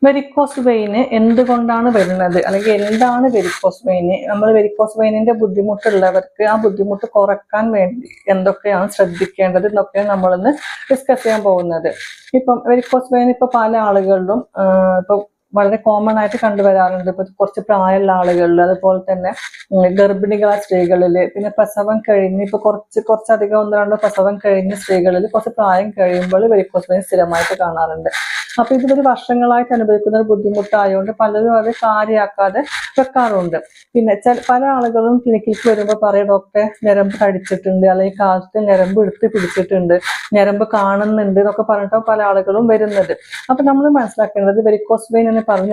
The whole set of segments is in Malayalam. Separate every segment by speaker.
Speaker 1: വെരിക്കോസ് വെയിന് എന്തുകൊണ്ടാണ് വരുന്നത്, അല്ലെങ്കിൽ എന്താണ് വെരിക്കോസ് വെയിന്? നമ്മൾ വെരിക്കോസ് വെയിനിന്റെ ബുദ്ധിമുട്ടുള്ളവർക്ക് ആ ബുദ്ധിമുട്ട് കുറക്കാൻ വേണ്ടി എന്തൊക്കെയാണ് ശ്രദ്ധിക്കേണ്ടത് എന്നൊക്കെയാണ് നമ്മളിന്ന് ഡിസ്കസ് ചെയ്യാൻ പോകുന്നത്. ഇപ്പം വെരിക്കോസ് വെയിൻ ഇപ്പൊ പല ആളുകളിലും ഇപ്പൊ വളരെ കോമൺ ആയിട്ട് കണ്ടുവരാറുണ്ട്. ഇപ്പൊ കുറച്ച് പ്രായമുള്ള ആളുകളിൽ, അതുപോലെ തന്നെ ഗർഭിണികളായ സ്ത്രീകളിൽ, പിന്നെ പ്രസവം കഴിഞ്ഞ് ഇപ്പൊ കുറച്ചധികം 1-2 പ്രസവം കഴിഞ്ഞ സ്ത്രീകളിൽ കുറച്ച് പ്രായം കഴിയുമ്പോൾ വെരിക്കോസ് വെയിൻ സ്ഥിരമായിട്ട് കാണാറുണ്ട്. അപ്പൊ ഇതൊരു വർഷങ്ങളായിട്ട് അനുഭവിക്കുന്ന ഒരു ബുദ്ധിമുട്ടായതുകൊണ്ട് പലരും അത് കാര്യമാക്കാതെ വെക്കാറുണ്ട്. പിന്നെ പല ആളുകളും ക്ലിനിക്കിലേക്ക് വരുമ്പോൾ പറയും, ഡോക്ടറെ ഞരമ്പ് കടിച്ചിട്ടുണ്ട്, അല്ലെങ്കിൽ കാലത്ത് ഞരമ്പ് എടുത്ത് പിടിച്ചിട്ടുണ്ട്, ഞരമ്പ് കാണുന്നുണ്ട് എന്നൊക്കെ പറഞ്ഞിട്ട് പല ആളുകളും വരുന്നത്. അപ്പൊ നമ്മൾ മനസ്സിലാക്കേണ്ടത് വെരിക്കോസ് വെയിൻ എന്ന് പറഞ്ഞ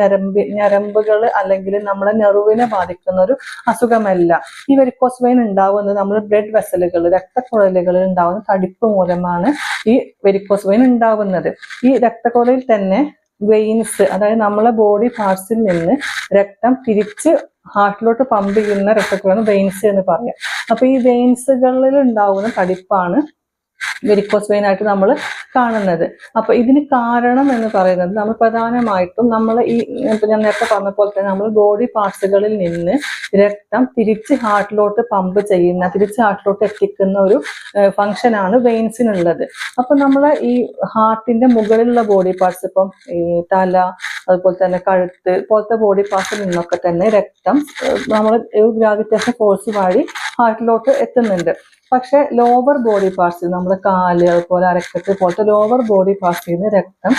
Speaker 1: ഞരമ്പുകൾ അല്ലെങ്കിൽ നമ്മുടെ നെർവിനെ ബാധിക്കുന്ന ഒരു അസുഖമല്ല. ഈ വെരിക്കോസ് വെയിൻ ഉണ്ടാവുന്നത് നമ്മുടെ ബ്ലഡ് വെസലുകൾ, രക്തക്കുഴലുകളിൽ ഉണ്ടാവുന്ന തടിപ്പ് മൂലമാണ് ഈ വെരിക്കോസ് വെയിൻ ഉണ്ടാവുന്നത്. ഈ രക്തക്കുഴലിൽ തന്നെ വെയിൻസ്, അതായത് നമ്മളെ ബോഡി പാർട്സിൽ നിന്ന് രക്തം തിരിച്ച് ഹാർട്ടിലോട്ട് പമ്പ് ചെയ്യുന്ന രക്തക്കുഴലാണ് വെയിൻസ് എന്ന് പറയാം. അപ്പൊ ഈ വെയിൻസുകളിൽ ഉണ്ടാവുന്ന തടിപ്പാണ് വെരിക്കോസ് വെയിൻ ആയിട്ട് നമ്മൾ കാണുന്നത്. അപ്പൊ ഇതിന് കാരണം എന്ന് പറയുന്നത് നമ്മൾ പ്രധാനമായിട്ടും നമ്മൾ ഞാൻ നേരത്തെ പറഞ്ഞ പോലെ തന്നെ നമ്മൾ ബോഡി പാർട്സുകളിൽ നിന്ന് രക്തം തിരിച്ച് ഹാർട്ടിലോട്ട് പമ്പ് ചെയ്യുന്ന, തിരിച്ച് ഹാർട്ടിലോട്ട് എത്തിക്കുന്ന ഒരു ഫംഗ്ഷനാണ് വെയിൻസിനുള്ളത്. അപ്പൊ നമ്മൾ ഈ ഹാർട്ടിന്റെ മുകളിലുള്ള ബോഡി പാർട്സ്, ഇപ്പം ഈ തല, അതുപോലെ തന്നെ കഴുത്ത് പോലത്തെ ബോഡി പാർട്സിൽ നിന്നൊക്കെ തന്നെ രക്തം നമ്മൾ ഗ്രാവിറ്റേഷൻ ഫോഴ്സ് വഴി ഹാർട്ടിലോട്ട് എത്തുന്നുണ്ട്. പക്ഷെ ലോവർ ബോഡി പാർട്സിൽ, നമ്മുടെ കാല്, അതുപോലെ അരക്കെട്ട് പോലത്തെ ലോവർ ബോഡി പാർട്സിൽ നിന്ന് രക്തം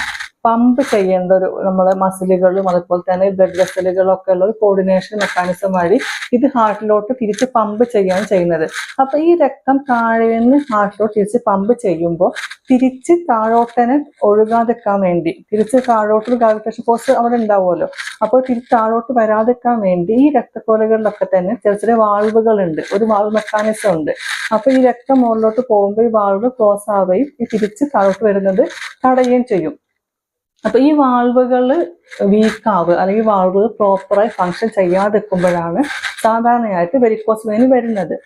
Speaker 1: പമ്പ് ചെയ്യേണ്ട ഒരു നമ്മളെ മസിലുകളും അതുപോലെ തന്നെ ബ്ലഡ് വെസലുകളും ഒക്കെ ഉള്ള ഒരു കോർഡിനേഷൻ മെക്കാനിസം വഴി ഇത് ഹാർട്ടിലോട്ട് തിരിച്ച് പമ്പ് ചെയ്യാണ് ചെയ്യുന്നത്. അപ്പൊ ഈ രക്തം താഴെ നിന്ന് ഹാർട്ടിലോട്ട് തിരിച്ച് പമ്പ് ചെയ്യുമ്പോൾ തിരിച്ച് താഴോട്ടനെ ഒഴുകാതിരിക്കാൻ വേണ്ടി, തിരിച്ച് താഴോട്ട് ഗ്രാവിറ്റേഷൻ ഫോഴ്സ് അവിടെ ഉണ്ടാവുമല്ലോ, അപ്പോൾ തിരിച്ച് താഴോട്ട് വരാതിരിക്കാൻ വേണ്ടി ഈ രക്തക്കുഴലുകളിലൊക്കെ തന്നെ ചെറിയ ചെറിയ വാൾവുകളുണ്ട്, ഒരു വാൾവ് മെക്കാനിസം ഉണ്ട്. അപ്പൊ ഈ രക്തം മുകളിലോട്ട് പോകുമ്പോൾ ഈ വാൾവ് ക്ലോസ് ആവുകയും ഈ തിരിച്ച് താഴോട്ട് വരുന്നത് തടയുകയും ചെയ്യും. അപ്പൊ ഈ വാൾവുകൾ വീക്കാവുക, അല്ലെങ്കിൽ വാൾവുകൾ പ്രോപ്പറായി ഫങ്ഷൻ ചെയ്യാതിരിക്കുമ്പോഴാണ് സാധാരണയായിട്ട് വെരിക്കോസ് വെയിൻ വരുന്നത്.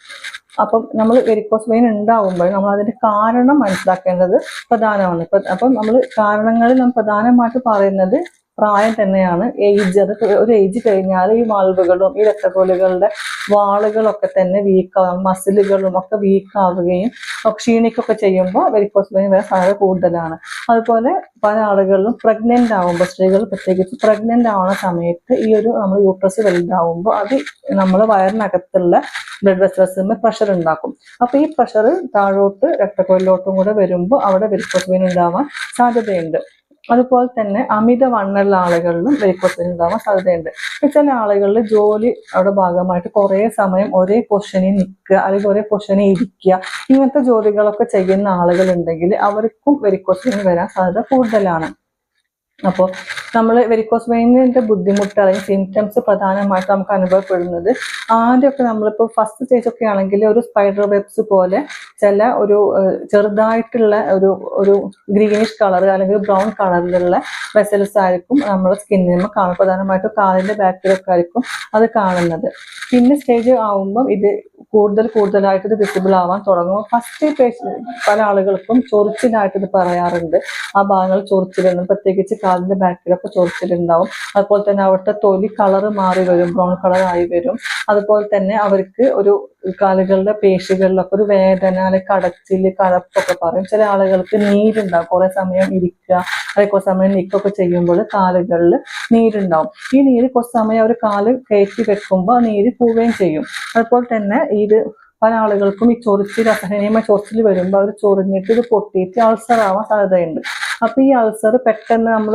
Speaker 1: അപ്പം നമ്മൾ വെരിക്കോസ് വെയിൻ ഉണ്ടാവുമ്പോൾ നമ്മൾ അതിന്റെ കാരണം മനസ്സിലാക്കേണ്ടത് പ്രധാനമാണ്. അപ്പം നമ്മൾ കാരണങ്ങളിൽ നമ്മൾ പ്രധാനമായിട്ട് പറയുന്നത് പ്രായം തന്നെയാണ്, ഏജ്. അത് ഒരു ഏജ് കഴിഞ്ഞാൽ ഈ വാൾവുകളും ഈ രക്തക്കുഴലുകളുടെ വാളുകളൊക്കെ തന്നെ വീക്കാവും, മസിലുകളും ഒക്കെ വീക്കാവുകയും ക്ഷീണിക്കൊക്കെ ചെയ്യുമ്പോൾ വെരിക്കോസ് വെയിൻ വരാൻ സാധ്യത കൂടുതലാണ്. അതുപോലെ പല ആളുകളിലും പ്രഗ്നന്റ് ആവുമ്പോൾ, സ്ത്രീകൾ പ്രത്യേകിച്ച് പ്രഗ്നന്റ് ആവുന്ന സമയത്ത് ഈ ഒരു നമ്മൾ യൂട്രസ് വലുതാവുമ്പോൾ അത് നമ്മൾ വയറിനകത്തുള്ള ബ്ലഡ് വെസൽസിന് പ്രഷർ ഉണ്ടാക്കും. അപ്പൊ ഈ പ്രഷർ താഴോട്ട് രക്തക്കുഴലിലോട്ടും കൂടെ വരുമ്പോൾ അവിടെ വെരിക്കോസ് വെയിൻ ഉണ്ടാവാൻ സാധ്യതയുണ്ട്. അതുപോലെ തന്നെ അമിതവണ്ണമുള്ള ആളുകളിലും വെരിക്കോസ് വെയിൻ ഉണ്ടാവാൻ സാധ്യതയുണ്ട്. ചില ആളുകളിൽ ജോലി അവിടെ ഭാഗമായിട്ട് കുറേ സമയം ഒരേ പൊസിഷനിൽ നിൽക്കുക, അല്ലെങ്കിൽ ഒരേ പൊസിഷനിൽ ഇരിക്കുക, ഇങ്ങനത്തെ ജോലികളൊക്കെ ചെയ്യുന്ന ആളുകൾ ഉണ്ടെങ്കിൽ അവർക്കും വെരിക്കോസ് വെയിൻ വരാൻ സാധ്യത കൂടുതലാണ്. അപ്പോൾ നമ്മൾ വെരിക്കോസ് വെയിനിന്റെ ബുദ്ധിമുട്ട് അല്ലെങ്കിൽ സിംറ്റംസ് പ്രധാനമായിട്ട് നമുക്ക് അനുഭവപ്പെടുന്നത്, ആദ്യമൊക്കെ നമ്മളിപ്പോൾ ഫസ്റ്റ് സ്റ്റേജ് ഒക്കെ ആണെങ്കിൽ ഒരു സ്പൈഡർ വെബ്സ് പോലെ ചില ഒരു ചെറുതായിട്ടുള്ള ഒരു ഗ്രീനിഷ് കളർ അല്ലെങ്കിൽ ബ്രൗൺ കളറിലുള്ള വെസൽസ് ആയിരിക്കും നമ്മുടെ സ്കിന്നിൽ കാണും. പ്രധാനമായിട്ടും കാലിന്റെ ബാക്കിലൊക്കെ ആയിരിക്കും അത് കാണുന്നത്. പിന്നെ സ്റ്റേജ് ആവുമ്പം ഇത് കൂടുതലായിട്ട് ഇത് വിസിബിൾ ആവാൻ തുടങ്ങും. ഫസ്റ്റ് പല ആളുകൾക്കും ചൊറിച്ചിലായിട്ട് ഇത് പറയാറുണ്ട്, ആ ഭാഗങ്ങൾ ചൊറിച്ചിലുണ്ട്, പ്രത്യേകിച്ച് കാലിന്റെ ബാക്കിലൊക്കെ ചൊറിച്ചിലുണ്ടാവും. അതുപോലെ തന്നെ അവിടുത്തെ തൊലി കളർ മാറി വരും, ബ്രൗൺ കളർ ആയി വരും. അതുപോലെ തന്നെ അവർക്ക് ഒരു കാലുകളുടെ പേശികളിലൊക്കെ ഒരു വേദന, അല്ലെങ്കിൽ കടച്ചില്, കഴപ്പൊക്കെ പറയും. ചില ആളുകൾക്ക് നീരുണ്ടാവും, കുറെ സമയം ഇരിക്കുക, അല്ലെങ്കിൽ കുറച്ച് സമയം നിൽക്കൊക്കെ ചെയ്യുമ്പോൾ കാലുകളിൽ നീരുണ്ടാവും. ഈ നീര് കുറച്ച് സമയം അവർ കാല് കയറ്റി വെക്കുമ്പോൾ നീര് പോവുകയും ചെയ്യും. അതുപോലെ തന്നെ ഇത് പല ആളുകൾക്കും ഈ ചൊറിച്ചിൽ, അസഹനീയമായ ചൊറിച്ചിൽ വരുമ്പോൾ അവർ ചൊറിഞ്ഞിട്ട് ഇത് പൊട്ടിയിട്ട് അൾസർ ആവാൻ സാധ്യതയുണ്ട്. അപ്പൊ ഈ അൾസർ പെട്ടെന്ന് നമ്മൾ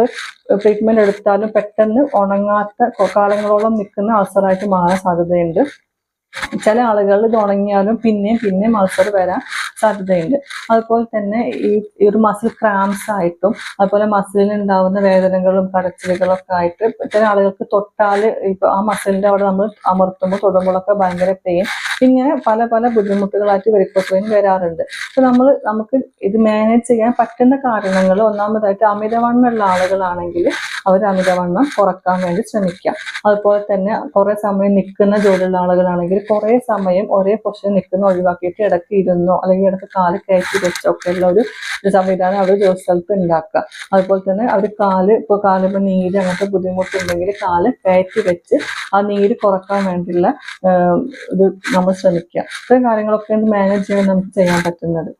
Speaker 1: ട്രീറ്റ്മെന്റ് എടുത്താലും പെട്ടെന്ന് ഉണങ്ങാത്ത കാലങ്ങളോളം നിൽക്കുന്ന അൾസറായിട്ട് മാറാൻ സാധ്യതയുണ്ട്. ചില ആളുകളിൽ ഇത് ഉണങ്ങിയാലും പിന്നെയും അൾസർ വരാൻ സാധ്യതയുണ്ട്. അതുപോലെ തന്നെ ഈ ഒരു മസിൽ ക്രാംസ് ആയിട്ടും അതുപോലെ മസിലിൽ ഉണ്ടാവുന്ന വേദനകളും കടച്ചിലുകളും ഒക്കെ ആയിട്ട് ചില ആളുകൾക്ക് തൊട്ടാൽ ഇപ്പൊ ആ മസിലിന്റെ അവിടെ നമ്മൾ അമർത്തുമ്പോൾ തൊടുമ്പോഴൊക്കെ ഭയങ്കര പെയിൻ, ഇങ്ങനെ പല ബുദ്ധിമുട്ടുകളായിട്ട് വെരിക്കോസ് വെയിൻ വരാറുണ്ട്. അപ്പൊ നമുക്ക് ഇത് മാനേജ് ചെയ്യാൻ പറ്റുന്ന കാരണങ്ങൾ, ഒന്നാമതായിട്ട് അമിതവണ്ണമുള്ള ആളുകളാണെങ്കിൽ അവർ അമിതവണ്ണം കുറക്കാൻ വേണ്ടി ശ്രമിക്കാം. അതുപോലെ തന്നെ കുറെ സമയം നിൽക്കുന്ന ജോലിയുള്ള ആളുകളാണെങ്കിൽ കുറേ സമയം ഒരേ പൊസിഷൻ നിൽക്കുന്ന ഒഴിവാക്കിയിട്ട് ഇടയ്ക്ക് ഇരുന്നോ അല്ലെങ്കിൽ ഇടയ്ക്ക് കാല് കയറ്റി വെച്ചോ ഒക്കെ ഉള്ള ഒരു സംവിധാനം അവർ ജോലി സ്ഥലത്ത് ഉണ്ടാക്കുക. അതുപോലെ തന്നെ അവർ ഇപ്പോൾ കാലുമ്പോൾ നീര് അങ്ങനത്തെ ബുദ്ധിമുട്ടുണ്ടെങ്കിൽ കാല് കയറ്റി വെച്ച് ആ നീര് കുറക്കാൻ വേണ്ടിയുള്ള ഇത് നമ്മൾ ശ്രമിക്കുക. ഇത്രയും കാര്യങ്ങളൊക്കെ മാനേജ് ചെയ്യാൻ നമുക്ക് ചെയ്യാൻ പറ്റുന്നത്.